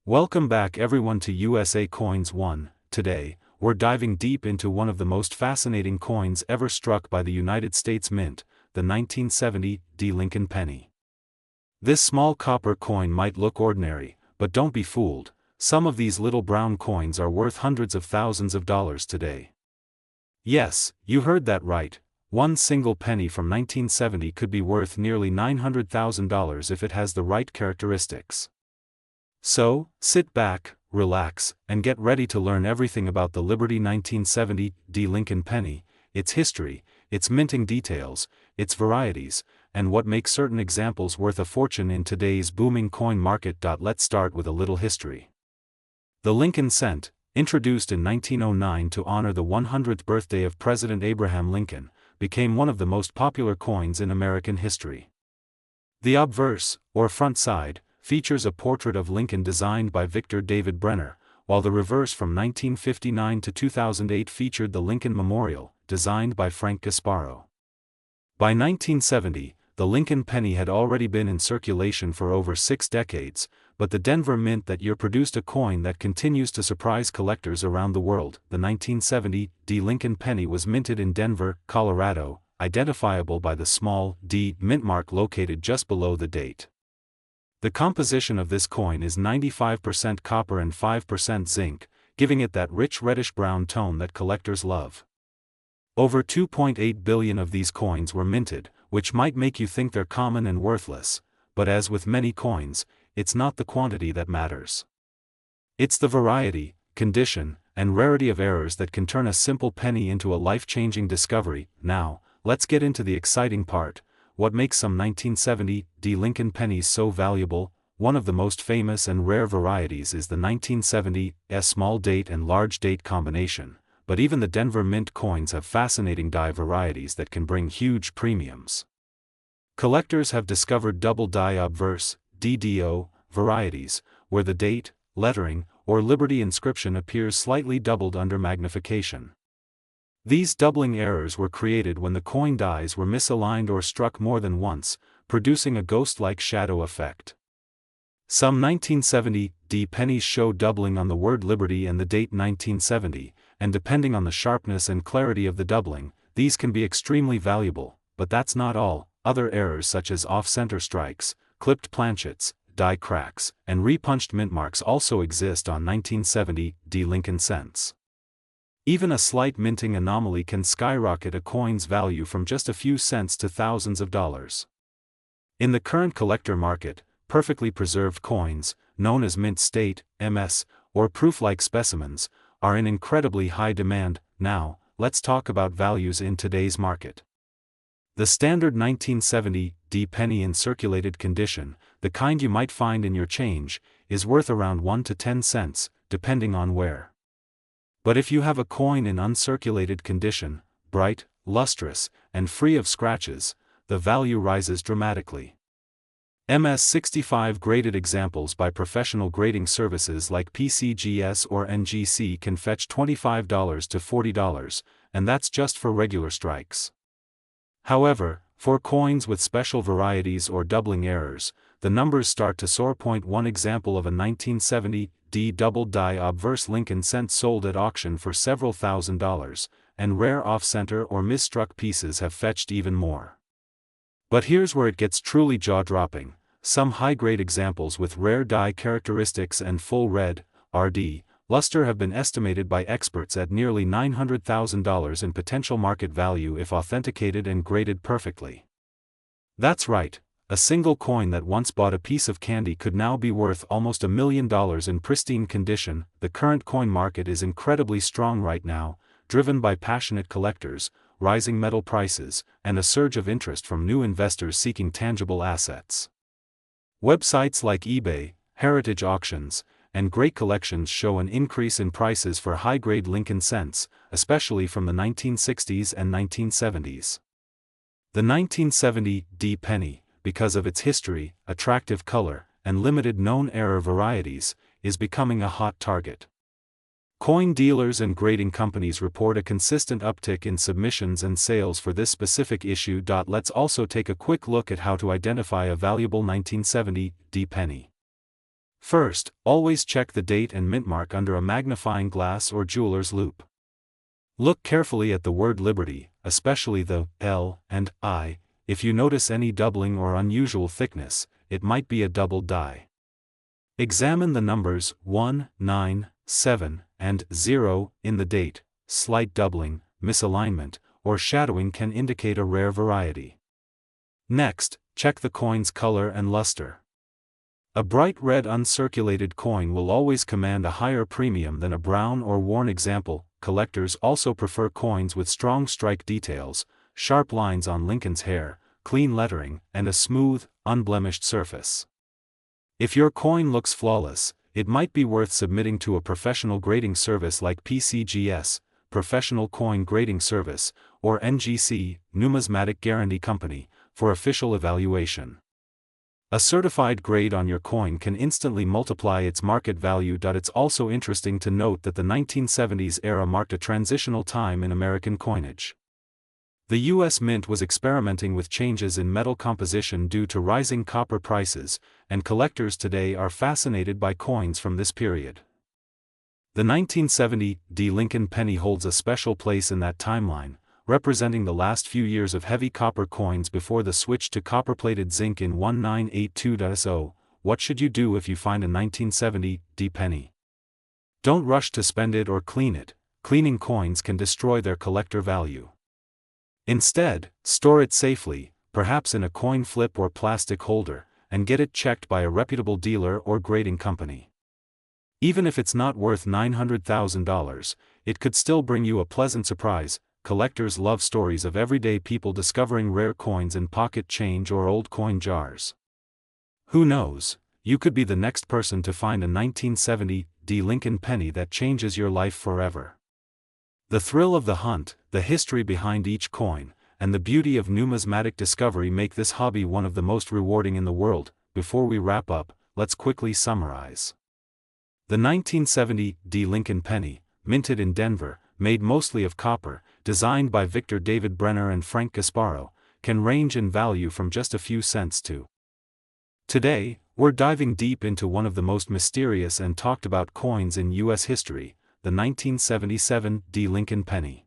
Welcome back everyone to USA Coins 1. Today, we're diving deep into one of the most fascinating coins ever struck by the United States Mint, the 1970 D. Lincoln penny. This small copper coin might look ordinary, but don't be fooled, some of these little brown coins are worth hundreds of thousands of dollars today. Yes, you heard that right, one single penny from 1970 could be worth nearly $900,000 if it has the right characteristics. So, sit back, relax, and get ready to learn everything about the Liberty 1970 D. Lincoln penny, its history, its minting details, its varieties, and what makes certain examples worth a fortune in today's booming coin market. Let's start with a little history. The Lincoln cent, introduced in 1909 to honor the 100th birthday of President Abraham Lincoln, became one of the most popular coins in American history. The obverse, or front side, features a portrait of Lincoln designed by Victor David Brenner, while the reverse from 1959 to 2008 featured the Lincoln Memorial, designed by Frank Gasparo. By 1970, the Lincoln penny had already been in circulation for over 6 decades, but the Denver Mint that year produced a coin that continues to surprise collectors around the world. The 1970 D. Lincoln penny was minted in Denver, Colorado, identifiable by the small D mint mark located just below the date. The composition of this coin is 95% copper and 5% zinc, giving it that rich reddish-brown tone that collectors love. Over 2.8 billion of these coins were minted, which might make you think they're common and worthless, but as with many coins, it's not the quantity that matters. It's the variety, condition, and rarity of errors that can turn a simple penny into a life-changing discovery. Now, let's get into the exciting part. What makes some 1970 D. Lincoln pennies so valuable? One of the most famous and rare varieties is the 1970 small date and large date combination, but even the Denver Mint coins have fascinating die varieties that can bring huge premiums. Collectors have discovered double die obverse DDO varieties, where the date, lettering, or Liberty inscription appears slightly doubled under magnification. These doubling errors were created when the coin dies were misaligned or struck more than once, producing a ghost-like shadow effect. Some 1970 D pennies show doubling on the word Liberty and the date 1970, and depending on the sharpness and clarity of the doubling, these can be extremely valuable, but that's not all. Other errors such as off-center strikes, clipped planchets, die cracks, and repunched mint marks also exist on 1970 D Lincoln cents. Even a slight minting anomaly can skyrocket a coin's value from just a few cents to thousands of dollars. In the current collector market, perfectly preserved coins, known as mint state, MS, or proof-like specimens, are in incredibly high demand. Now, let's talk about values in today's market. The standard 1970 D penny in circulated condition, the kind you might find in your change, is worth around 1 to 10 cents, depending on where. But if you have a coin in uncirculated condition, bright, lustrous, and free of scratches, the value rises dramatically. MS-65 graded examples by professional grading services like PCGS or NGC can fetch $25 to $40, and that's just for regular strikes. However, for coins with special varieties or doubling errors, the numbers start to soar. One example of a 1970 D double die obverse Lincoln cent sold at auction for several $1,000s, and rare off-center or misstruck pieces have fetched even more. But here's where it gets truly jaw-dropping. Some high-grade examples with rare die characteristics and full red, RD, luster have been estimated by experts at nearly $900,000 in potential market value if authenticated and graded perfectly. That's right. A single coin that once bought a piece of candy could now be worth almost $1 million in pristine condition. The current coin market is incredibly strong right now, driven by passionate collectors, rising metal prices, and a surge of interest from new investors seeking tangible assets. Websites like eBay, heritage auctions, and great collections show an increase in prices for high-grade Lincoln cents, especially from the 1960s and 1970s. The 1970 D penny, because of its history, attractive color, and limited known error varieties, is becoming a hot target. Coin dealers and grading companies report a consistent uptick in submissions and sales for this specific issue. Let's also take a quick look at how to identify a valuable 1970 D penny. First, always check the date and mint mark under a magnifying glass or jeweler's loupe. Look carefully at the word Liberty, especially the L and I. If you notice any doubling or unusual thickness, it might be a double die. Examine the numbers 1, 9, 7, and 0 in the date. Slight doubling, misalignment, or shadowing can indicate a rare variety. Next, check the coin's color and luster. A bright red uncirculated coin will always command a higher premium than a brown or worn example. Collectors also prefer coins with strong strike details, sharp lines on Lincoln's hair, clean lettering, and a smooth, unblemished surface. If your coin looks flawless, it might be worth submitting to a professional grading service like PCGS, Professional Coin Grading Service, or NGC, Numismatic Guarantee Company, for official evaluation. A certified grade on your coin can instantly multiply its market value. It's also interesting to note that the 1970s era marked a transitional time in American coinage. The U.S. Mint was experimenting with changes in metal composition due to rising copper prices, and collectors today are fascinated by coins from this period. The 1970 Lincoln penny holds a special place in that timeline, representing the last few years of heavy copper coins before the switch to copper-plated zinc in 1982. What should you do if you find a 1970 penny? Don't rush to spend it or clean it. Cleaning coins can destroy their collector value. Instead, store it safely, perhaps in a coin flip or plastic holder, and get it checked by a reputable dealer or grading company. Even if it's not worth $900,000, it could still bring you a pleasant surprise. Collectors love stories of everyday people discovering rare coins in pocket change or old coin jars. Who knows, you could be the next person to find a 1970 Lincoln penny that changes your life forever. The thrill of the hunt, the history behind each coin, and the beauty of numismatic discovery make this hobby one of the most rewarding in the world. Before we wrap up, let's quickly summarize. The 1970 Lincoln penny, minted in Denver, made mostly of copper, designed by Victor David Brenner and Frank Gasparo, can range in value from just a few cents to. Today, we're diving deep into one of the most mysterious and talked about coins in U.S. history, the 1977 Lincoln penny.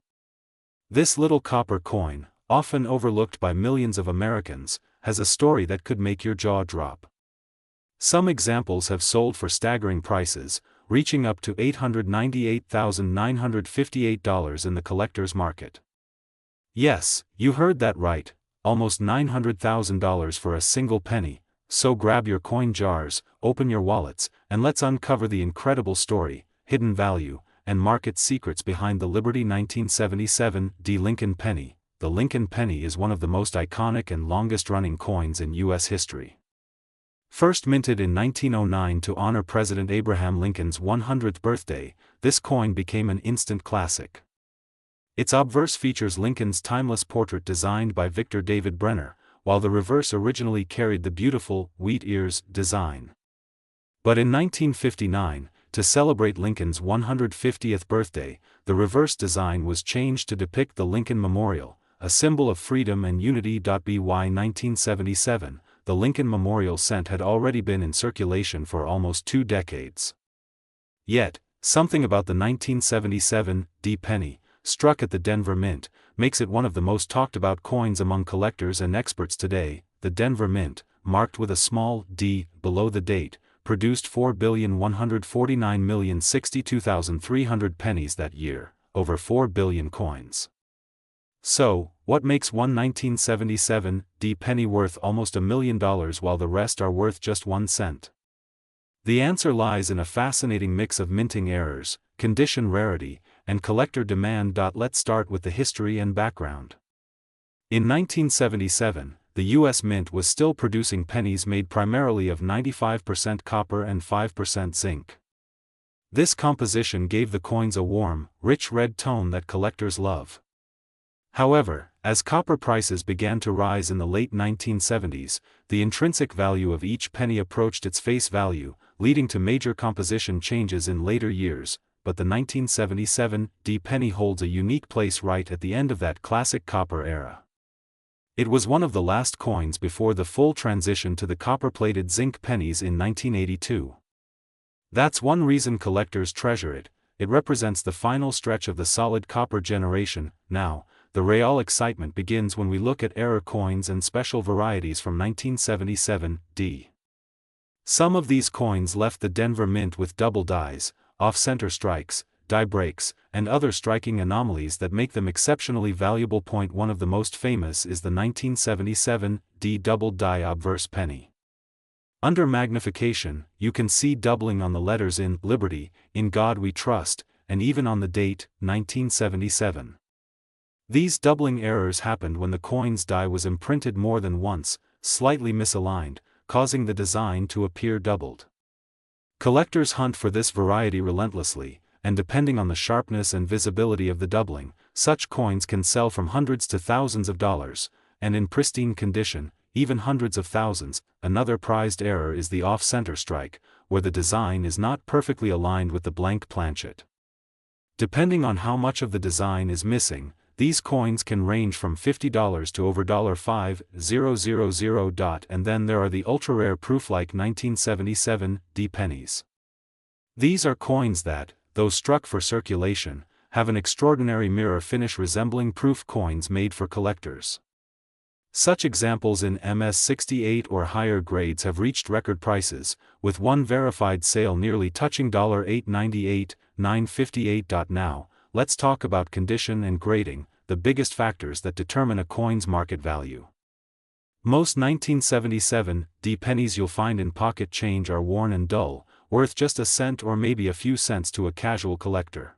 This little copper coin, often overlooked by millions of Americans, has a story that could make your jaw drop. Some examples have sold for staggering prices, reaching up to $898,958 in the collector's market. Yes, you heard that right, almost $900,000 for a single penny. So grab your coin jars, open your wallets, and let's uncover the incredible story, hidden value, and market secrets behind the Liberty 1977 Lincoln penny. The Lincoln penny is one of the most iconic and longest-running coins in U.S. history. First minted in 1909 to honor President Abraham Lincoln's 100th birthday, this coin became an instant classic. Its obverse features Lincoln's timeless portrait designed by Victor David Brenner, while the reverse originally carried the beautiful wheat ears design. But in 1959, to celebrate Lincoln's 150th birthday, the reverse design was changed to depict the Lincoln Memorial, a symbol of freedom and unity. By 1977, the Lincoln Memorial cent had already been in circulation for almost 2 decades. Yet, something about the 1977 penny, struck at the Denver Mint, makes it one of the most talked about coins among collectors and experts today. The Denver Mint, marked with a small d below the date, produced 4,149,062,300 pennies that year, over 4 billion coins. So, what makes one 1977 penny worth almost $1 million while the rest are worth just 1 cent? The answer lies in a fascinating mix of minting errors, condition rarity, and collector demand. Let's start with the history and background. In 1977, the U.S. Mint was still producing pennies made primarily of 95% copper and 5% zinc. This composition gave the coins a warm, rich red tone that collectors love. However, as copper prices began to rise in the late 1970s, the intrinsic value of each penny approached its face value, leading to major composition changes in later years. But the 1977 penny holds a unique place right at the end of that classic copper era. It was one of the last coins before the full transition to the copper-plated zinc pennies in 1982. That's one reason collectors treasure it. It represents the final stretch of the solid copper generation. Now, the real excitement begins when we look at error coins and special varieties from 1977 D. Some of these coins left the Denver Mint with double dies, off-center strikes, die breaks, and other striking anomalies that make them exceptionally valuable. One of the most famous is the 1977 D double die obverse penny. Under magnification, you can see doubling on the letters in Liberty, In God We Trust, and even on the date, 1977. These doubling errors happened when the coin's die was imprinted more than once, slightly misaligned, causing the design to appear doubled. Collectors hunt for this variety relentlessly, and depending on the sharpness and visibility of the doubling, such coins can sell from hundreds to thousands of dollars, and in pristine condition, even hundreds of thousands. Another prized error is the off-center strike, where the design is not perfectly aligned with the blank planchet. Depending on how much of the design is missing, these coins can range from $50 to over $5,000. And then there are the ultra-rare proof-like 1977 D pennies. These are coins that, though struck for circulation, have an extraordinary mirror finish resembling proof coins made for collectors. Such examples in MS-68 or higher grades have reached record prices, with one verified sale nearly touching $898, $958. Now, let's talk about condition and grading, the biggest factors that determine a coin's market value. Most 1977 D pennies you'll find in pocket change are worn and dull, worth just a cent or maybe a few cents to a casual collector.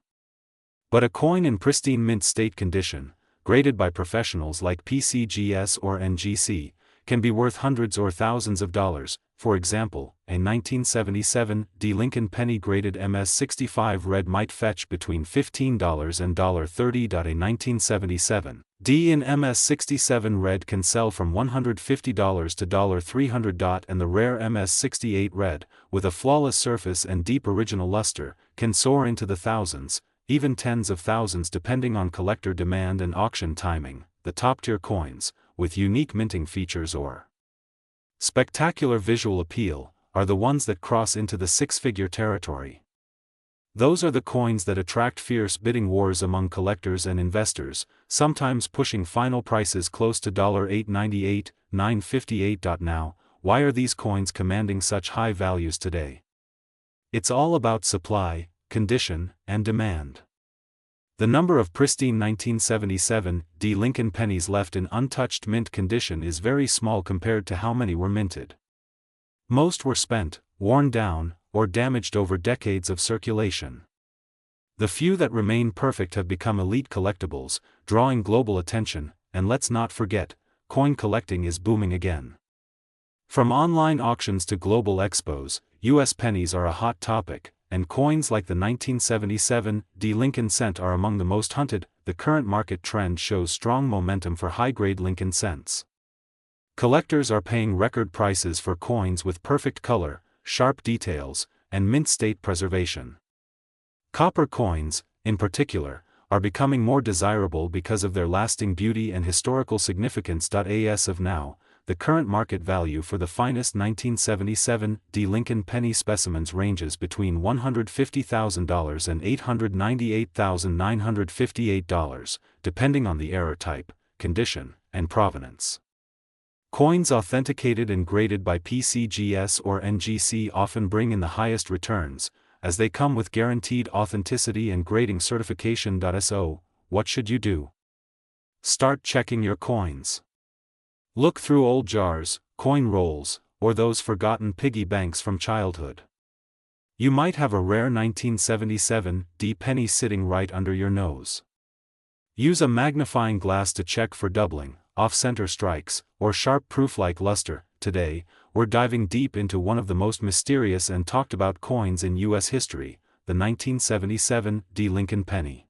But a coin in pristine mint state condition, graded by professionals like PCGS or NGC, can be worth hundreds or thousands of dollars. For example, a 1977 D Lincoln penny graded MS-65 red might fetch between $15 and $30. A 1977 D in MS-67 red can sell from $150 to $300. And the rare MS-68 red, with a flawless surface and deep original luster, can soar into the thousands, even tens of thousands depending on collector demand and auction timing. The top-tier coins, with unique minting features or spectacular visual appeal, are the ones that cross into the six-figure territory. Those are the coins that attract fierce bidding wars among collectors and investors, sometimes pushing final prices close to $898, $958. Now, why are these coins commanding such high values today? It's all about supply, condition, and demand. The number of pristine 1977 D Lincoln pennies left in untouched mint condition is very small compared to how many were minted. Most were spent, worn down, or damaged over decades of circulation. The few that remain perfect have become elite collectibles, drawing global attention, and let's not forget, coin collecting is booming again. From online auctions to global expos, US pennies are a hot topic, and coins like the 1977 D Lincoln cent are among the most hunted. The current market trend shows strong momentum for high-grade Lincoln cents. Collectors are paying record prices for coins with perfect color, sharp details, and mint state preservation. Copper coins, in particular, are becoming more desirable because of their lasting beauty and historical significance. As of now, the current market value for the finest 1977 D Lincoln penny specimens ranges between $150,000 and $898,958, depending on the error type, condition, and provenance. Coins authenticated and graded by PCGS or NGC often bring in the highest returns, as they come with guaranteed authenticity and grading certification. So, what should you do? Start checking your coins. Look through old jars, coin rolls, or those forgotten piggy banks from childhood. You might have a rare 1977 D penny sitting right under your nose. Use a magnifying glass to check for doubling, off-center strikes, or sharp proof-like luster. Today, we're diving deep into one of the most mysterious and talked about coins in U.S. history, the 1977 D Lincoln penny.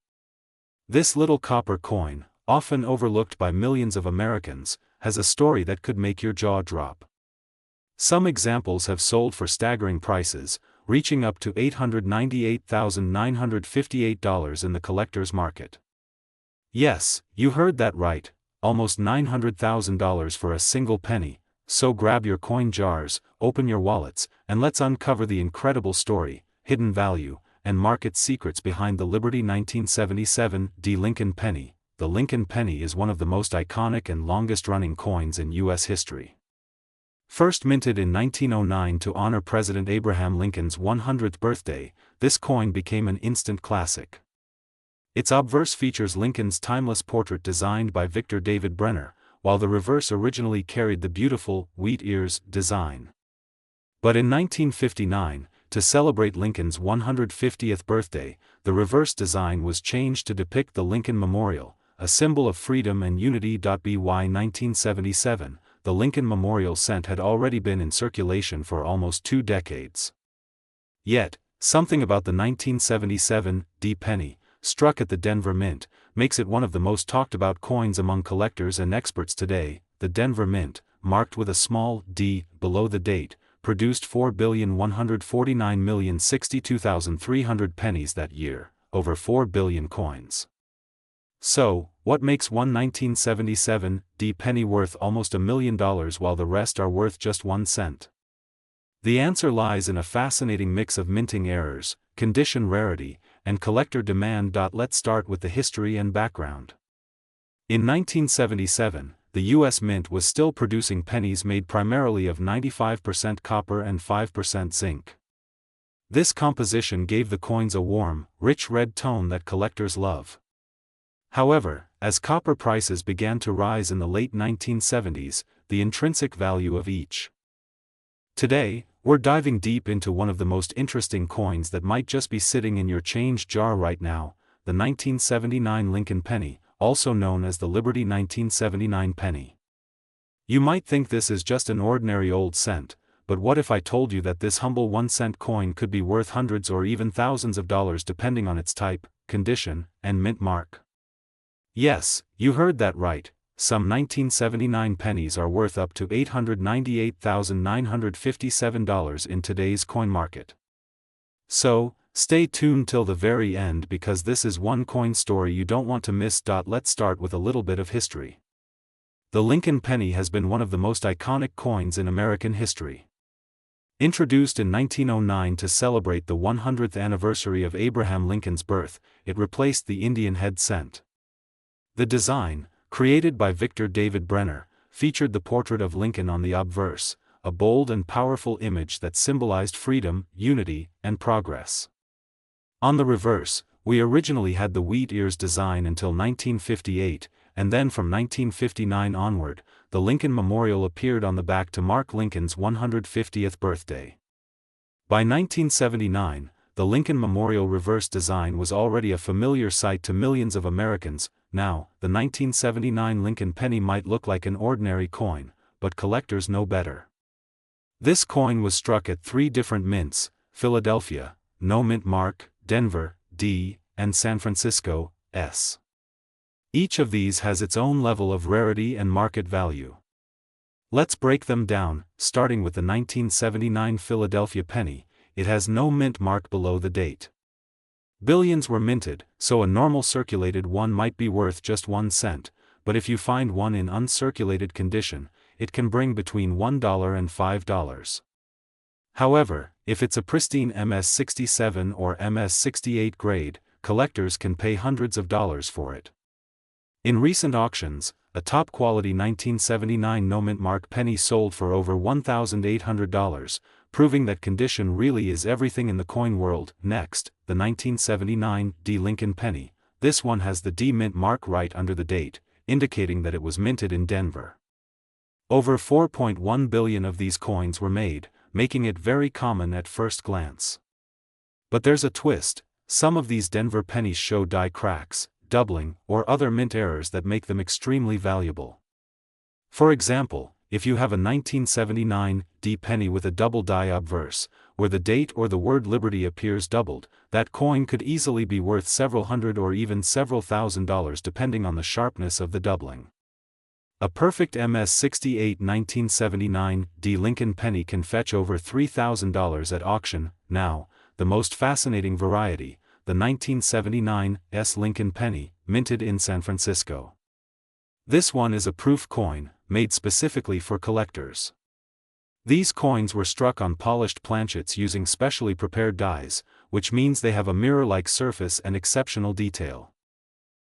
This little copper coin, often overlooked by millions of Americans, has a story that could make your jaw drop. Some examples have sold for staggering prices, reaching up to $898,958 in the collector's market. Yes, you heard that right, almost $900,000 for a single penny. So grab your coin jars, open your wallets, and let's uncover the incredible story. hidden value, and market secrets behind the Liberty 1977 D. Lincoln penny. The Lincoln penny is one of the most iconic and longest-running coins in U.S. history. First minted in 1909 to honor President Abraham Lincoln's 100th birthday, this coin became an instant classic. Its obverse features Lincoln's timeless portrait designed by Victor David Brenner, while the reverse originally carried the beautiful wheat ears design. But in 1959, to celebrate Lincoln's 150th birthday, the reverse design was changed to depict the Lincoln Memorial, a symbol of freedom and unity. By 1977, the Lincoln Memorial cent had already been in circulation for almost 2 decades. Yet, something about the 1977 D penny, struck at the Denver Mint, makes it one of the most talked about coins among collectors and experts today. The Denver Mint, marked with a small d below the date, produced 4,149,062,300 pennies that year, over 4 billion coins. So, what makes one 1977 D penny worth almost $1 million while the rest are worth just 1 cent? The answer lies in a fascinating mix of minting errors, condition rarity, and collector demand. Let's start with the history and background. In 1977, the U.S. Mint was still producing pennies made primarily of 95% copper and 5% zinc. This composition gave the coins a warm, rich red tone that collectors love. However, as copper prices began to rise in the late 1970s, the intrinsic value of each. Today, we're diving deep into one of the most interesting coins that might just be sitting in your change jar right now, the 1979 Lincoln penny, also known as the Liberty 1979 penny. You might think this is just an ordinary old cent, but what if I told you that this humble 1-cent coin could be worth hundreds or even thousands of dollars depending on its type, condition, and mint mark? Yes, you heard that right. Some 1979 pennies are worth up to $898,957 in today's coin market. So, stay tuned till the very end because this is one coin story you don't want to miss. Let's start with a little bit of history. The Lincoln penny has been one of the most iconic coins in American history. Introduced in 1909 to celebrate the 100th anniversary of Abraham Lincoln's birth, it replaced the Indian head cent. The design, created by Victor David Brenner, featured the portrait of Lincoln on the obverse, a bold and powerful image that symbolized freedom, unity, and progress. On the reverse, we originally had the wheat ears design until 1958, and then from 1959 onward, the Lincoln Memorial appeared on the back to mark Lincoln's 150th birthday. By 1979, the Lincoln Memorial reverse design was already a familiar sight to millions of Americans. Now, the 1979 Lincoln penny might look like an ordinary coin, but collectors know better. This coin was struck at 3 different mints: Philadelphia, no mint mark; Denver, D, and San Francisco, S. Each of these has its own level of rarity and market value. Let's break them down, starting with the 1979 Philadelphia penny. It has no mint mark below the date. Billions were minted, so a normal circulated one might be worth just 1 cent, but if you find one in uncirculated condition, it can bring between $1 and $5. However, if it's a pristine MS-67 or MS-68 grade, collectors can pay hundreds of dollars for it. In recent auctions, a top-quality 1979 no-mint mark penny sold for over $1,800, proving that condition really is everything in the coin world. Next, the 1979 D. Lincoln penny. This one has the D mint mark right under the date, indicating that it was minted in Denver. Over 4.1 billion of these coins were made, making it very common at first glance. But there's a twist: some of these Denver pennies show die cracks, doubling, or other mint errors that make them extremely valuable. For example, if you have a 1979 D penny with a double die obverse, where the date or the word Liberty appears doubled, that coin could easily be worth several hundred or even several $1,000s depending on the sharpness of the doubling. A perfect MS-68 1979 D Lincoln penny can fetch over $3,000 at auction. Now, the most fascinating variety, the 1979 S Lincoln penny, minted in San Francisco. This one is a proof coin, made specifically for collectors. These coins were struck on polished planchets using specially prepared dies, which means they have a mirror-like surface and exceptional detail.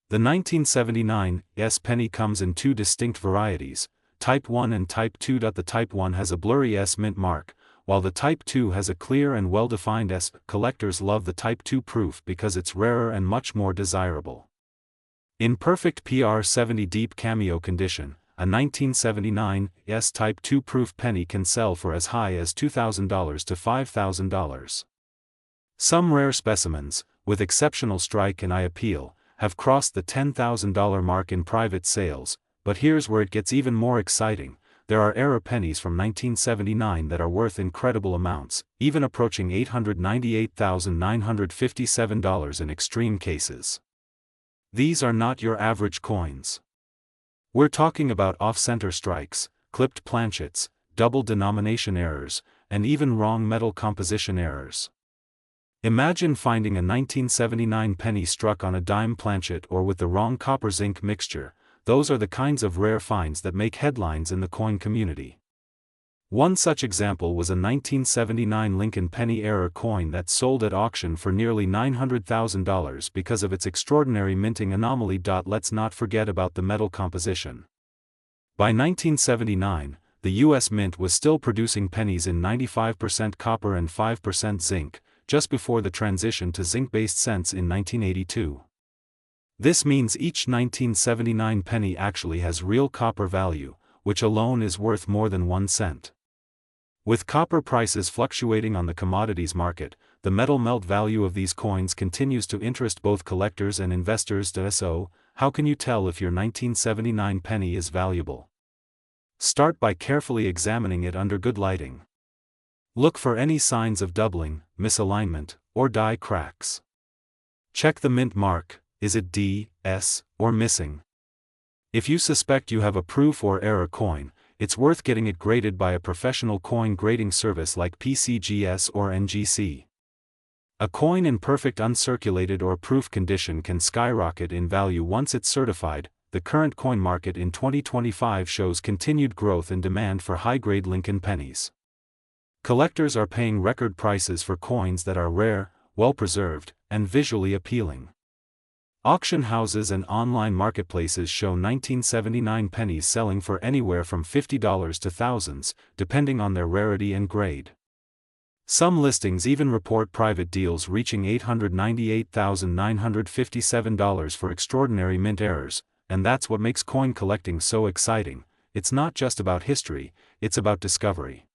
The 1979 S penny comes in two distinct varieties, Type 1 and Type 2. The Type 1 has a blurry S mint mark, while the Type 2 has a clear and well-defined S. Collectors love the Type 2 proof because it's rarer and much more desirable. In perfect PR70 deep cameo condition, a 1979 S Type 2 proof penny can sell for as high as $2,000 to $5,000. Some rare specimens, with exceptional strike and eye appeal, have crossed the $10,000 mark in private sales, but here's where it gets even more exciting. There are error pennies from 1979 that are worth incredible amounts, even approaching $898,957 in extreme cases. These are not your average coins. We're talking about off-center strikes, clipped planchets, double denomination errors, and even wrong metal composition errors. Imagine finding a 1979 penny struck on a dime planchet or with the wrong copper-zinc mixture. Those are the kinds of rare finds that make headlines in the coin community. One such example was a 1979 Lincoln penny error coin that sold at auction for nearly $900,000 because of its extraordinary minting anomaly. Let's not forget about the metal composition. By 1979, the U.S. Mint was still producing pennies in 95% copper and 5% zinc, just before the transition to zinc-based cents in 1982. This means each 1979 penny actually has real copper value, which alone is worth more than 1 cent. With copper prices fluctuating on the commodities market, the metal melt value of these coins continues to interest both collectors and investors. So, how can you tell if your 1979 penny is valuable? Start by carefully examining it under good lighting. Look for any signs of doubling, misalignment, or die cracks. Check the mint mark. Is it D, S, or missing? If you suspect you have a proof or error coin, it's worth getting it graded by a professional coin grading service like PCGS or NGC. A coin in perfect uncirculated or proof condition can skyrocket in value once it's certified. The current coin market in 2025 shows continued growth in demand for high-grade Lincoln pennies. Collectors are paying record prices for coins that are rare, well-preserved, and visually appealing. Auction houses and online marketplaces show 1979 pennies selling for anywhere from $50 to thousands, depending on their rarity and grade. Some listings even report private deals reaching $898,957 for extraordinary mint errors, and that's what makes coin collecting so exciting. It's not just about history, it's about discovery.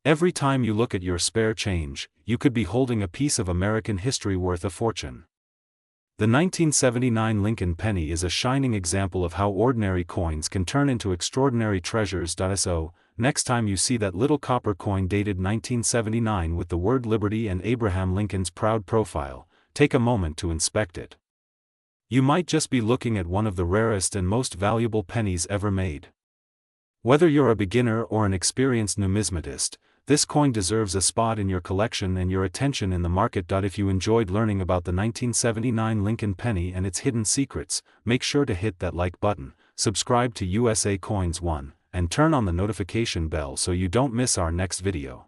Every time you look at your spare change, you could be holding a piece of American history worth a fortune. The 1979 Lincoln penny is a shining example of how ordinary coins can turn into extraordinary treasures. So, next time you see that little copper coin dated 1979 with the word Liberty and Abraham Lincoln's proud profile, take a moment to inspect it. You might just be looking at one of the rarest and most valuable pennies ever made. Whether you're a beginner or an experienced numismatist, this coin deserves a spot in your collection and your attention in the market. If you enjoyed learning about the 1979 Lincoln penny and its hidden secrets, make sure to hit that like button, subscribe to USA Coins 1, and turn on the notification bell so you don't miss our next video.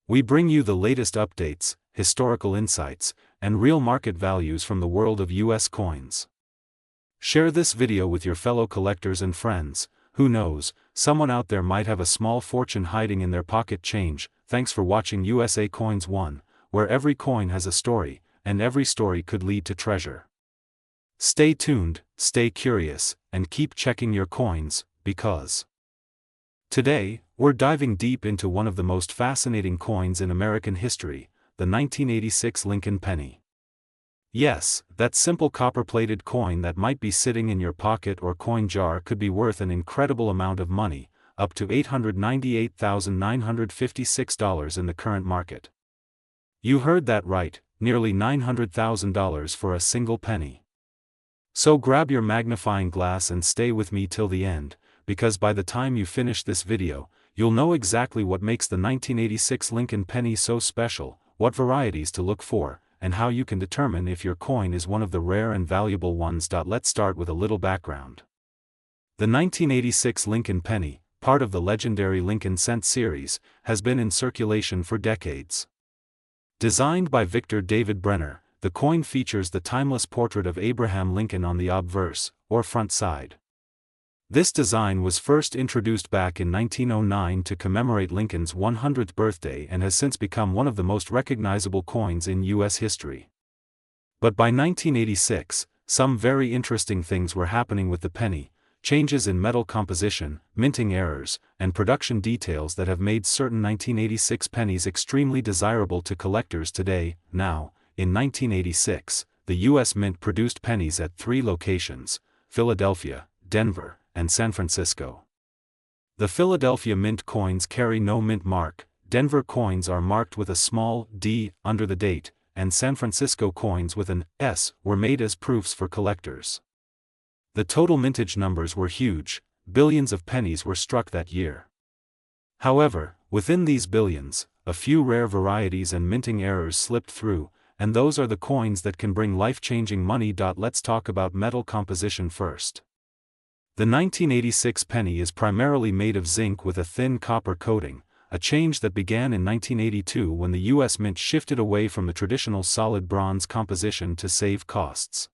We bring you the latest updates, historical insights, and real market values from the world of US coins. Share this video with your fellow collectors and friends. Who knows, someone out there might have a small fortune hiding in their pocket change. Thanks for watching USA Coins 1, where every coin has a story, and every story could lead to treasure. Stay tuned, stay curious, and keep checking your coins, because today, we're diving deep into one of the most fascinating coins in American history, the 1986 Lincoln penny. Yes, that simple copper-plated coin that might be sitting in your pocket or coin jar could be worth an incredible amount of money, up to $898,956 in the current market. You heard that right, nearly $900,000 for a single penny. So grab your magnifying glass and stay with me till the end, because by the time you finish this video, you'll know exactly what makes the 1986 Lincoln penny so special, what varieties to look for, and how you can determine if your coin is one of the rare and valuable ones. Let's start with a little background. The 1986 Lincoln penny, part of the legendary Lincoln cent series, has been in circulation for decades. Designed by Victor David Brenner, the coin features the timeless portrait of Abraham Lincoln on the obverse, or front side. This design was first introduced back in 1909 to commemorate Lincoln's 100th birthday and has since become one of the most recognizable coins in U.S. history. But by 1986, some very interesting things were happening with the penny: changes in metal composition, minting errors, and production details that have made certain 1986 pennies extremely desirable to collectors today. Now, in 1986, the U.S. Mint produced pennies at 3 locations: Philadelphia, Denver, and San Francisco. The Philadelphia Mint coins carry no mint mark, Denver coins are marked with a small d under the date, and San Francisco coins with an S were made as proofs for collectors. The total mintage numbers were huge, billions of pennies were struck that year. However, within these billions, a few rare varieties and minting errors slipped through, and those are the coins that can bring life-changing money. Let's talk about metal composition first. The 1986 penny is primarily made of zinc with a thin copper coating, a change that began in 1982 when the U.S. Mint shifted away from the traditional solid bronze composition to save costs.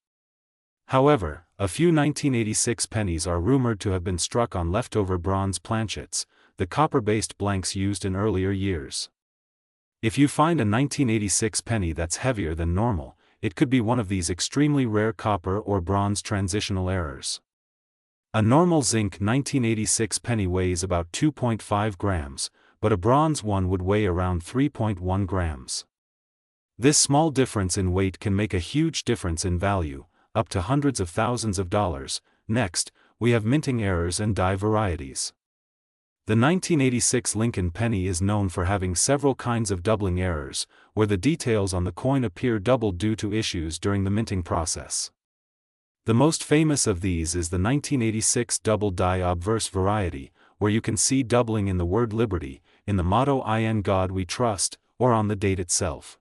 However, a few 1986 pennies are rumored to have been struck on leftover bronze planchets, the copper-based blanks used in earlier years. If you find a 1986 penny that's heavier than normal, it could be one of these extremely rare copper or bronze transitional errors. A normal zinc 1986 penny weighs about 2.5 grams, but a bronze one would weigh around 3.1 grams. This small difference in weight can make a huge difference in value, up to hundreds of thousands of dollars. Next, we have minting errors and die varieties. The 1986 Lincoln penny is known for having several kinds of doubling errors, where the details on the coin appear doubled due to issues during the minting process. The most famous of these is the 1986 double die obverse variety, where you can see doubling in the word liberty, in the motto "In God We Trust," or on the date itself.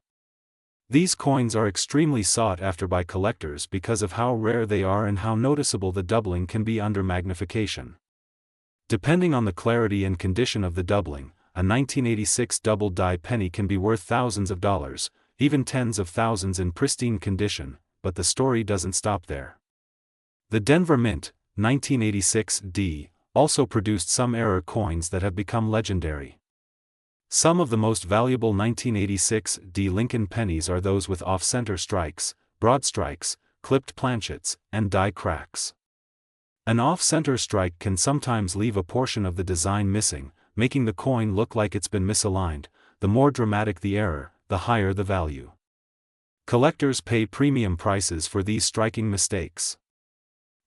These coins are extremely sought after by collectors because of how rare they are and how noticeable the doubling can be under magnification. Depending on the clarity and condition of the doubling, a 1986 double die penny can be worth thousands of dollars, even tens of thousands in pristine condition, but the story doesn't stop there. The Denver Mint, 1986D, also produced some error coins that have become legendary. Some of the most valuable 1986D Lincoln pennies are those with off-center strikes, broad strikes, clipped planchets, and die cracks. An off-center strike can sometimes leave a portion of the design missing, making the coin look like it's been misaligned. The more dramatic the error, the higher the value. Collectors pay premium prices for these striking mistakes.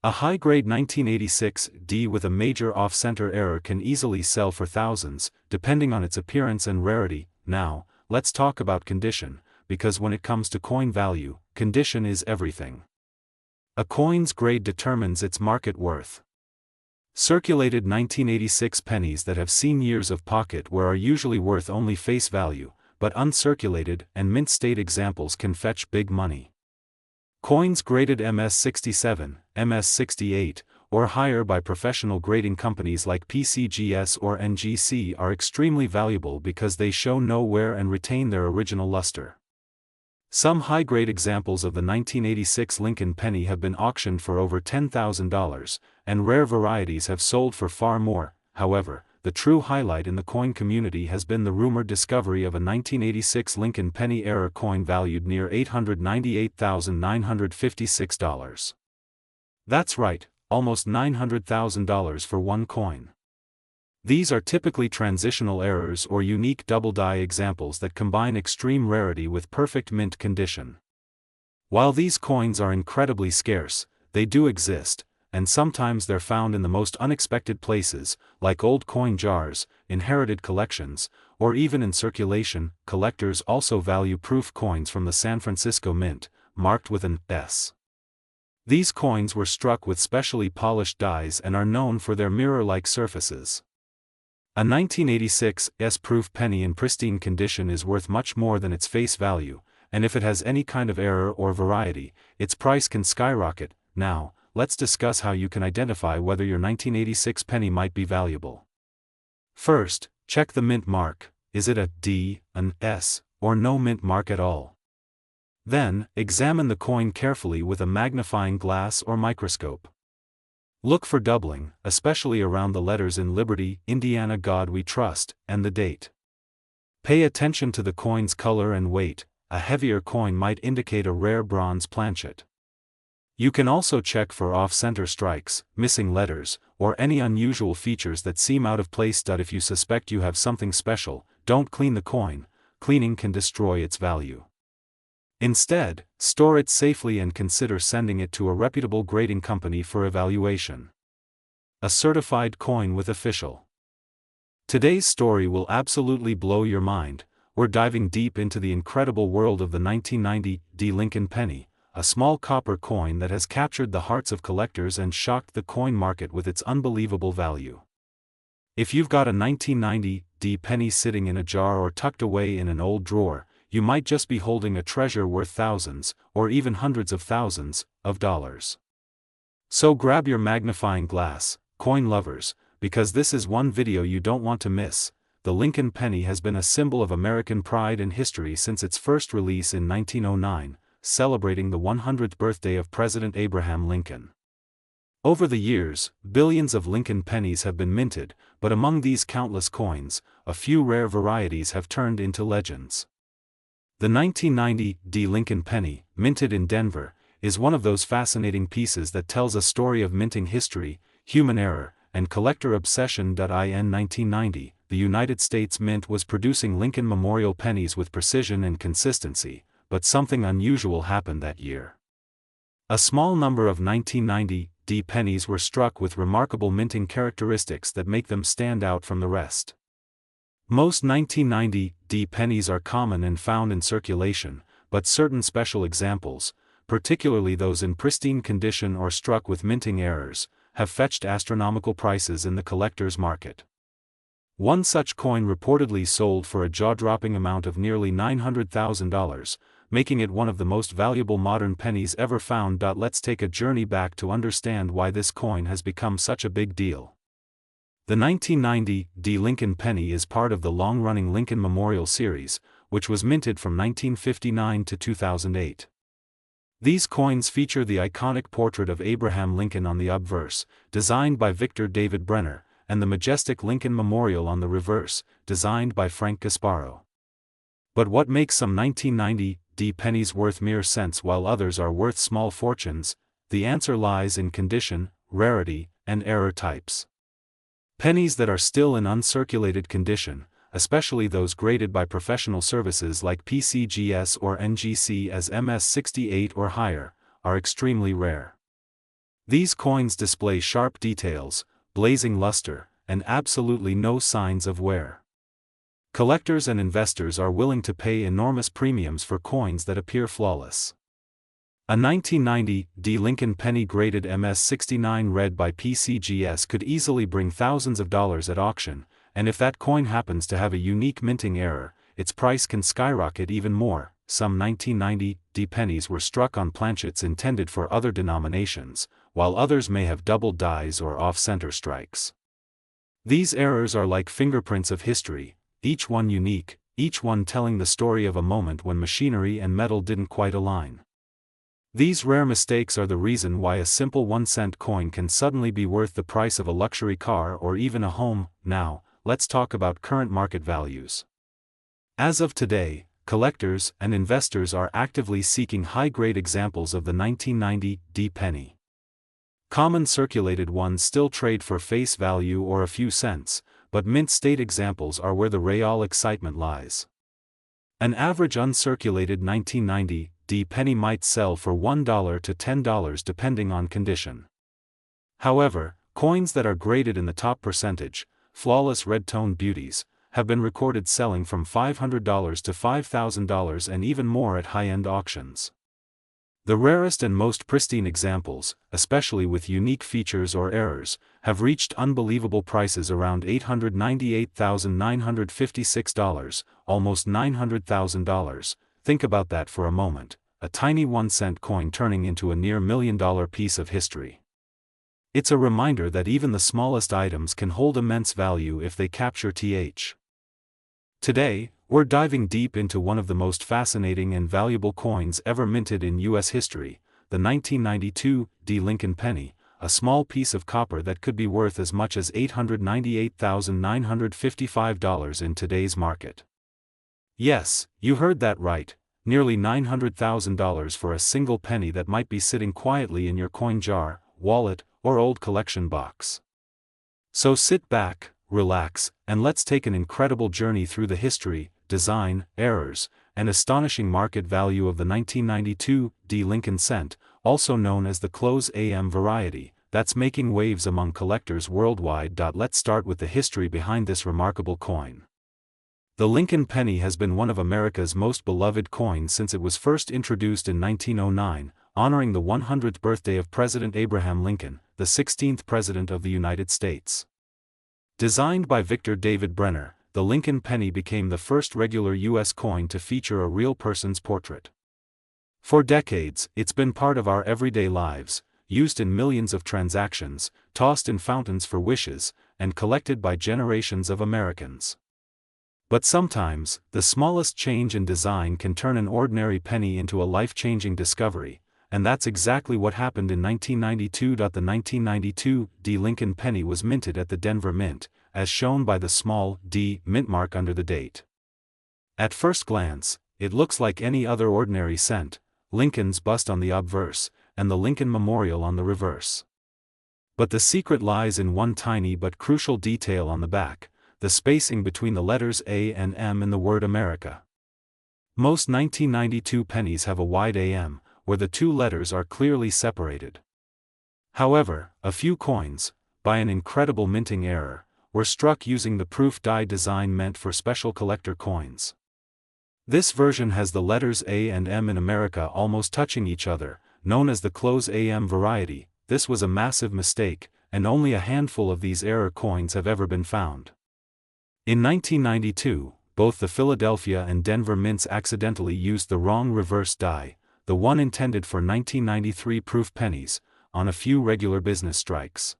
A high-grade 1986D with a major off-center error can easily sell for thousands, depending on its appearance and rarity. Now, let's talk about condition, because when it comes to coin value, condition is everything. A coin's grade determines its market worth. Circulated 1986 pennies that have seen years of pocket wear are usually worth only face value, but uncirculated and mint-state examples can fetch big money. Coins graded MS67, MS68, or higher by professional grading companies like PCGS or NGC are extremely valuable because they show no wear and retain their original luster. Some high-grade examples of the 1986 Lincoln penny have been auctioned for over $10,000, and rare varieties have sold for far more. However, the true highlight in the coin community has been the rumored discovery of a 1986 Lincoln penny error coin valued near $898,956. That's right, almost $900,000 for one coin. These are typically transitional errors or unique double die examples that combine extreme rarity with perfect mint condition. While these coins are incredibly scarce, they do exist, and sometimes they're found in the most unexpected places, like old coin jars, inherited collections, or even in circulation. Collectors also value proof coins from the San Francisco Mint, marked with an S. These coins were struck with specially polished dies and are known for their mirror-like surfaces. A 1986 S-proof penny in pristine condition is worth much more than its face value, and if it has any kind of error or variety, its price can skyrocket. Now, let's discuss how you can identify whether your 1986 penny might be valuable. First, check the mint mark. Is it a D, an S, or no mint mark at all? Then, examine the coin carefully with a magnifying glass or microscope. Look for doubling, especially around the letters in Liberty, Indiana God We Trust, and the date. Pay attention to the coin's color and weight. A heavier coin might indicate a rare bronze planchet. You can also check for off-center strikes, missing letters, or any unusual features that seem out of place. If you suspect you have something special, don't clean the coin. Cleaning can destroy its value. Instead, store it safely and consider sending it to a reputable grading company for evaluation. A certified coin with official. Today's story will absolutely blow your mind. We're diving deep into the incredible world of the 1990 D. Lincoln penny, a small copper coin that has captured the hearts of collectors and shocked the coin market with its unbelievable value. If you've got a 1990 D penny sitting in a jar or tucked away in an old drawer, you might just be holding a treasure worth thousands, or even hundreds of thousands, of dollars. So grab your magnifying glass, coin lovers, because this is one video you don't want to miss. The Lincoln penny has been a symbol of American pride and history since its first release in 1909, celebrating the 100th birthday of President Abraham Lincoln. Over the years, billions of Lincoln pennies have been minted, but among these countless coins, a few rare varieties have turned into legends. The 1990 D. Lincoln penny, minted in Denver, is one of those fascinating pieces that tells a story of minting history, human error, and collector obsession. In 1990, the United States Mint was producing Lincoln Memorial pennies with precision and consistency, but something unusual happened that year. A small number of 1990 D pennies were struck with remarkable minting characteristics that make them stand out from the rest. Most 1990 D pennies are common and found in circulation, but certain special examples, particularly those in pristine condition or struck with minting errors, have fetched astronomical prices in the collector's market. One such coin reportedly sold for a jaw-dropping amount of nearly $900,000, making it one of the most valuable modern pennies ever found. Let's take a journey back to understand why this coin has become such a big deal. The 1990 D. Lincoln penny is part of the long-running Lincoln Memorial series, which was minted from 1959 to 2008. These coins feature the iconic portrait of Abraham Lincoln on the obverse, designed by Victor David Brenner, and the majestic Lincoln Memorial on the reverse, designed by Frank Gasparo. But what makes some 1990 D pennies worth mere cents while others are worth small fortunes? The answer lies in condition, rarity, and error types. Pennies that are still in uncirculated condition, especially those graded by professional services like PCGS or NGC as MS68 or higher, are extremely rare. These coins display sharp details, blazing luster, and absolutely no signs of wear. Collectors and investors are willing to pay enormous premiums for coins that appear flawless. A 1990 D. Lincoln penny graded MS69 read by PCGS could easily bring thousands of dollars at auction, and if that coin happens to have a unique minting error, its price can skyrocket even more. Some 1990 D pennies were struck on planchets intended for other denominations, while others may have double dies or off-center strikes. These errors are like fingerprints of history, each one unique, each one telling the story of a moment when machinery and metal didn't quite align. These rare mistakes are the reason why a simple 1-cent coin can suddenly be worth the price of a luxury car or even a home. Now, let's talk about current market values. As of today, collectors and investors are actively seeking high-grade examples of the 1990 D penny. Common circulated ones still trade for face value or a few cents, but mint state examples are where the real excitement lies. An average uncirculated 1990 D penny might sell for $1 to $10 depending on condition. However, coins that are graded in the top percentage, flawless red-toned beauties, have been recorded selling from $500 to $5,000 and even more at high-end auctions. The rarest and most pristine examples, especially with unique features or errors, have reached unbelievable prices around $898,956, almost $900,000. Think about that for a moment, a tiny 1-cent coin turning into a near $1 million piece of history. It's a reminder that even the smallest items can hold immense value if they capture TH. Today, we're diving deep into one of the most fascinating and valuable coins ever minted in U.S. history, the 1992 Lincoln penny, a small piece of copper that could be worth as much as $898,955 in today's market. Yes, you heard that right, nearly $900,000 for a single penny that might be sitting quietly in your coin jar, wallet, or old collection box. So sit back, relax, and let's take an incredible journey through the history, design, errors, and astonishing market value of the 1992 Lincoln cent, also known as the close AM variety, that's making waves among collectors worldwide. Let's start with the history behind this remarkable coin. The Lincoln penny has been one of America's most beloved coins since it was first introduced in 1909, honoring the 100th birthday of President Abraham Lincoln, the 16th President of the United States. Designed by Victor David Brenner, the Lincoln penny became the first regular U.S. coin to feature a real person's portrait. For decades, it's been part of our everyday lives, used in millions of transactions, tossed in fountains for wishes, and collected by generations of Americans. But sometimes, the smallest change in design can turn an ordinary penny into a life-changing discovery, and that's exactly what happened in 1992. The 1992 Lincoln penny was minted at the Denver Mint, as shown by the small D mint mark under the date. At first glance, it looks like any other ordinary cent, Lincoln's bust on the obverse, and the Lincoln Memorial on the reverse. But the secret lies in one tiny but crucial detail on the back: the spacing between the letters A and M in the word America. Most 1992 pennies have a wide AM, where the two letters are clearly separated. However, a few coins, by an incredible minting error, were struck using the proof die design meant for special collector coins. This version has the letters A and M in America almost touching each other, known as the close AM variety. This was a massive mistake, and only a handful of these error coins have ever been found. In 1992, both the Philadelphia and Denver mints accidentally used the wrong reverse die, the one intended for 1993 proof pennies, on a few regular business strikes.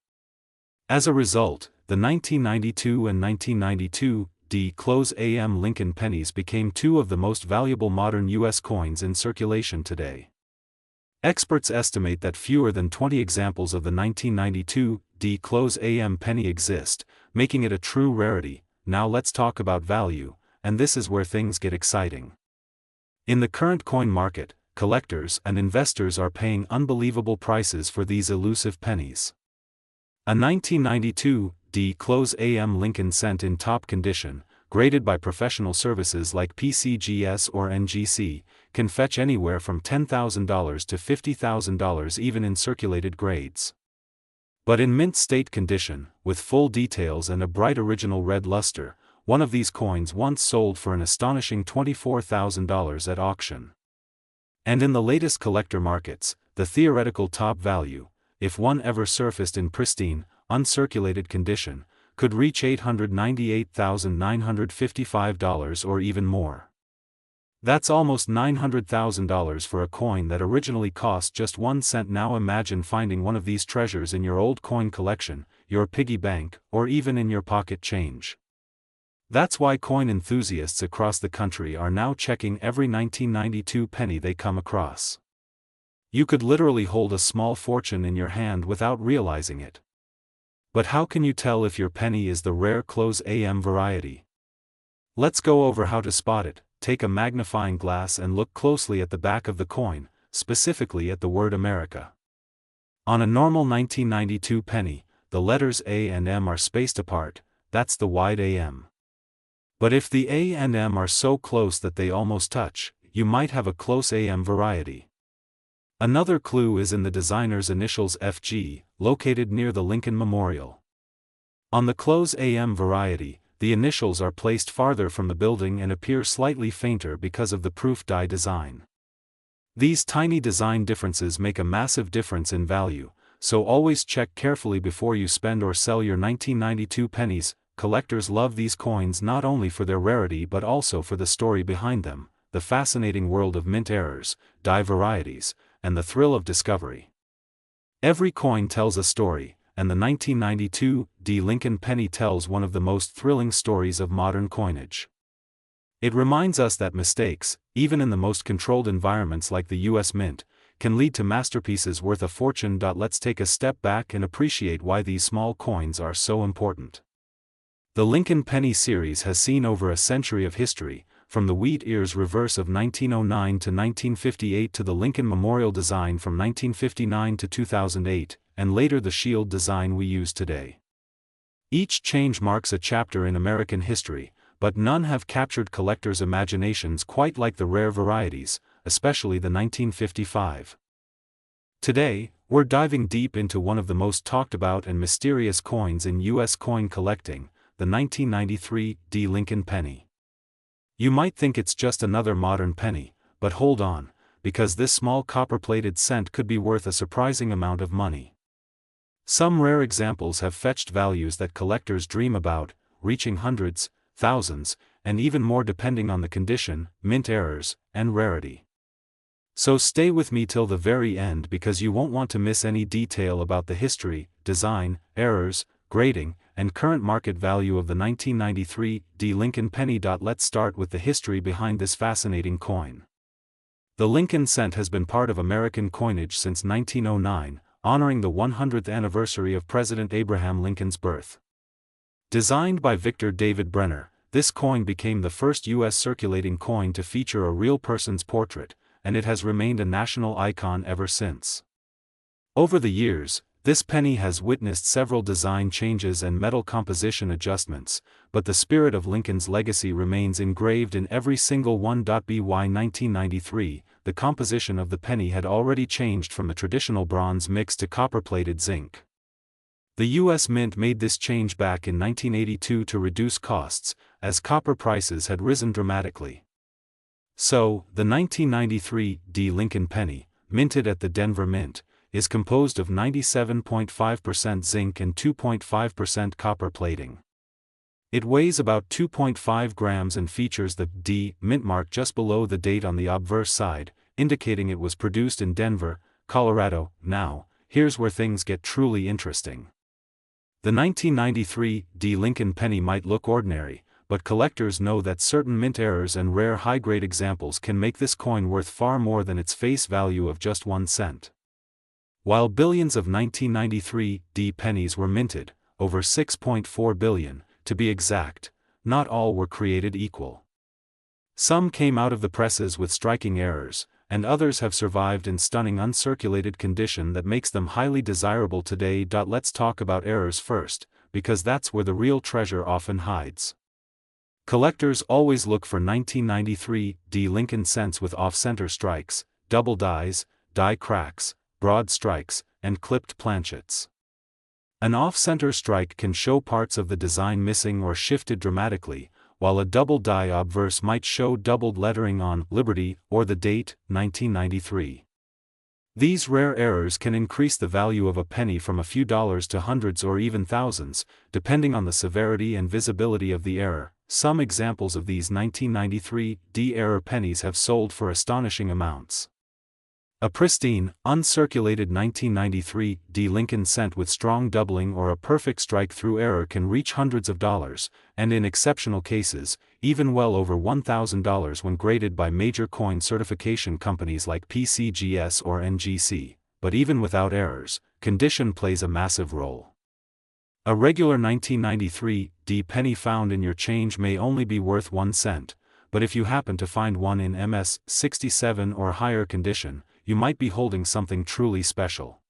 As a result, the 1992 and 1992 close AM Lincoln pennies became two of the most valuable modern U.S. coins in circulation today. Experts estimate that fewer than 20 examples of the 1992 close AM penny exist, making it a true rarity. Now let's talk about value, and this is where things get exciting. In the current coin market, collectors and investors are paying unbelievable prices for these elusive pennies. A 1992 close AM Lincoln cent in top condition, graded by professional services like PCGS or NGC, can fetch anywhere from $10,000 to $50,000 even in circulated grades. But in mint state condition, with full details and a bright original red luster, one of these coins once sold for an astonishing $24,000 at auction. And in the latest collector markets, the theoretical top value, if one ever surfaced in pristine, uncirculated condition, could reach $898,955 or even more. That's almost $900,000 for a coin that originally cost just 1 cent. Now imagine finding one of these treasures in your old coin collection, your piggy bank, or even in your pocket change. That's why coin enthusiasts across the country are now checking every 1992 penny they come across. You could literally hold a small fortune in your hand without realizing it. But how can you tell if your penny is the rare close AM variety? Let's go over how to spot it. Take a magnifying glass and look closely at the back of the coin, specifically at the word America. On a normal 1992 penny, the letters A and M are spaced apart, that's the wide AM. But if the A and M are so close that they almost touch, you might have a close AM variety. Another clue is in the designer's initials FG, located near the Lincoln Memorial. On the close AM variety, the initials are placed farther from the building and appear slightly fainter because of the proof die design. These tiny design differences make a massive difference in value, so always check carefully before you spend or sell your 1992 pennies. Collectors love these coins not only for their rarity but also for the story behind them, the fascinating world of mint errors, die varieties, and the thrill of discovery. Every coin tells a story, and the 1992 D. Lincoln penny tells one of the most thrilling stories of modern coinage. It reminds us that mistakes, even in the most controlled environments like the US Mint, can lead to masterpieces worth a fortune. Let's take a step back and appreciate why these small coins are so important. The Lincoln penny series has seen over a century of history, from the wheat ears reverse of 1909 to 1958 to the Lincoln Memorial design from 1959 to 2008, and later the shield design we use today. Each change marks a chapter in American history, but none have captured collectors' imaginations quite like the rare varieties, especially the 1955. Today, we're diving deep into one of the most talked about and mysterious coins in U.S. coin collecting, the 1993 D. Lincoln penny. You might think it's just another modern penny, but hold on, because this small copper-plated cent could be worth a surprising amount of money. Some rare examples have fetched values that collectors dream about, reaching hundreds, thousands, and even more depending on the condition, mint errors, and rarity. So stay with me till the very end because you won't want to miss any detail about the history, design, errors, grading, and current market value of the 1993 D. Lincoln penny. Let's start with the history behind this fascinating coin. The Lincoln cent has been part of American coinage since 1909, honoring the 100th anniversary of President Abraham Lincoln's birth. Designed by Victor David Brenner, this coin became the first U.S. circulating coin to feature a real person's portrait, and it has remained a national icon ever since. Over the years, this penny has witnessed several design changes and metal composition adjustments, but the spirit of Lincoln's legacy remains engraved in every single one. By 1993, the composition of the penny had already changed from the traditional bronze mix to copper-plated zinc. The U.S. Mint made this change back in 1982 to reduce costs, as copper prices had risen dramatically. So, the 1993 D. Lincoln penny, minted at the Denver Mint, is composed of 97.5% zinc and 2.5% copper plating. It weighs about 2.5 grams and features the D mint mark just below the date on the obverse side, indicating it was produced in Denver, Colorado. Now, here's where things get truly interesting. The 1993 D. Lincoln penny might look ordinary, but collectors know that certain mint errors and rare high-grade examples can make this coin worth far more than its face value of just 1 cent. While billions of 1993 D. pennies were minted, over 6.4 billion, to be exact, not all were created equal. Some came out of the presses with striking errors, and others have survived in stunning uncirculated condition that makes them highly desirable today. Let's talk about errors first, because that's where the real treasure often hides. Collectors always look for 1993 D. Lincoln cents with off-center strikes, double dies, die cracks, broad strikes, and clipped planchets. An off-center strike can show parts of the design missing or shifted dramatically, while a double die obverse might show doubled lettering on Liberty or the date, 1993. These rare errors can increase the value of a penny from a few dollars to hundreds or even thousands, depending on the severity and visibility of the error. Some examples of these 1993 D error pennies have sold for astonishing amounts. A pristine, uncirculated 1993 D. Lincoln cent with strong doubling or a perfect strike-through error can reach hundreds of dollars, and in exceptional cases, even well over $1,000 when graded by major coin certification companies like PCGS or NGC. But even without errors, condition plays a massive role. A regular 1993 D. penny found in your change may only be worth 1 cent, but if you happen to find one in MS 67 or higher condition, you might be holding something truly special.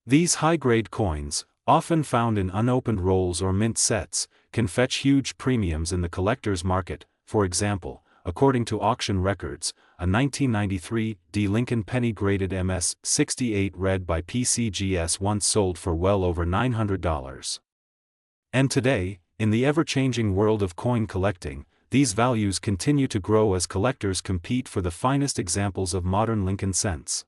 These high-grade coins, often found in unopened rolls or mint sets, can fetch huge premiums in the collector's market. For example, according to auction records, a 1993 D. Lincoln penny graded MS 68 read by PCGS once sold for well over $900. And today, in the ever-changing world of coin collecting, these values continue to grow as collectors compete for the finest examples of modern Lincoln cents.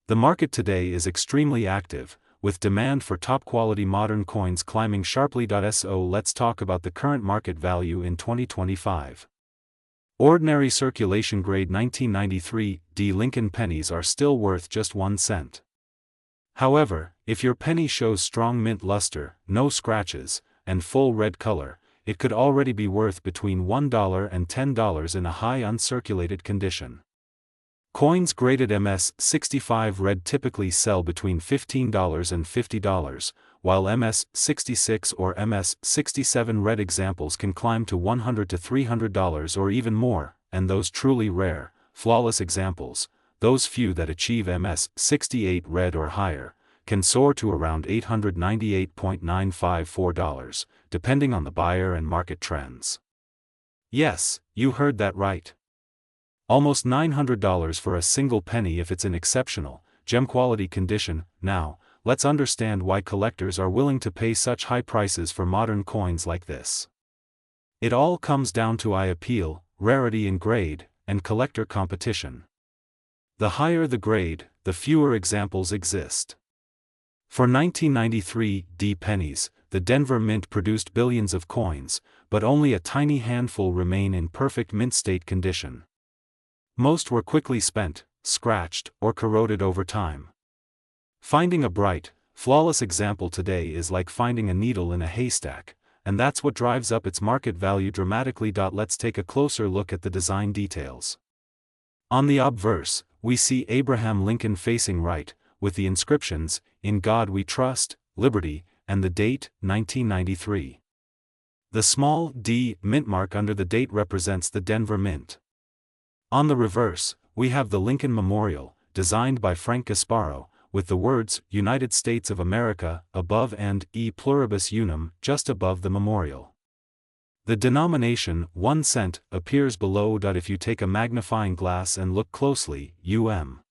The market today is extremely active, with demand for top-quality modern coins climbing sharply. So let's talk about the current market value in 2025. Ordinary circulation grade 1993 D. Lincoln pennies are still worth just 1 cent. However, If your penny shows strong mint luster, no scratches, and full red color, it could already be worth between $1 and $10 in a high uncirculated condition. Coins graded MS-65 red typically sell between $15 and $50, while MS-66 or MS-67 red examples can climb to $100 to $300 or even more, and those truly rare, flawless examples, those few that achieve MS-68 red or higher, can soar to around $898.954, depending on the buyer and market trends. Yes, you heard that right. Almost $900 for a single penny if it's in exceptional, gem-quality condition. Now, let's understand why collectors are willing to pay such high prices for modern coins like this. It all comes down to eye appeal, rarity in grade, and collector competition. The higher the grade, the fewer examples exist. For 1993 pennies, the Denver Mint produced billions of coins, but only a tiny handful remain in perfect mint state condition. Most were quickly spent, scratched, or corroded over time. Finding a bright, flawless example today is like finding a needle in a haystack, and that's what drives up its market value dramatically. Let's take a closer look at the design details. On the obverse, we see Abraham Lincoln facing right, with the inscriptions, "In God We Trust," "Liberty," and the date, 1993. The small d mint mark under the date represents the Denver Mint. On the reverse, we have the Lincoln Memorial, designed by Frank Gasparo, with the words "United States of America" above and "E Pluribus Unum" just above the memorial. The denomination, 1 cent, appears below. If you take a magnifying glass and look closely, UM